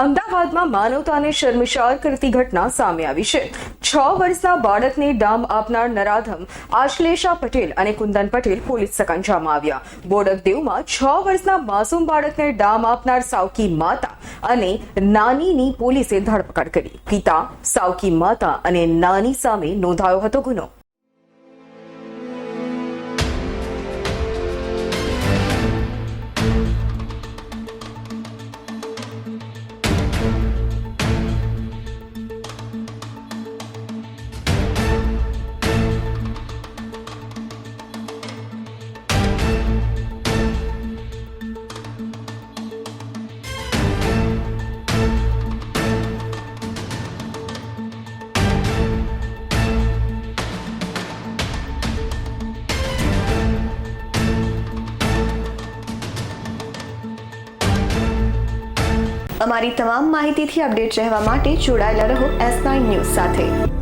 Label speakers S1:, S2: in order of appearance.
S1: અમદાવાદમાં માનવતાને શર્મસાર કરતી ઘટના સામે આવી છે। 6 વર્ષના બાળકને ડામ આપનાર નરાધમ આશ્લેષા પટેલ અને કુંદન પટેલ પોલીસ સકંજામાં આવ્યા। બોડકદેવમાં 6 વર્ષના માસૂમ બાળકને ડામ આપનાર સાવકી માતા અને નાનીની પોલીસે ધરપકડ કરી। પિતા, સાવકી માતા અને નાની સામે નોંધાયો હતો ગુનો।
S2: અમારી તમામ માહિતીથી અપડેટ રહેવા માટે જોડાયેલા રહો S9 ન્યૂઝ સાથે।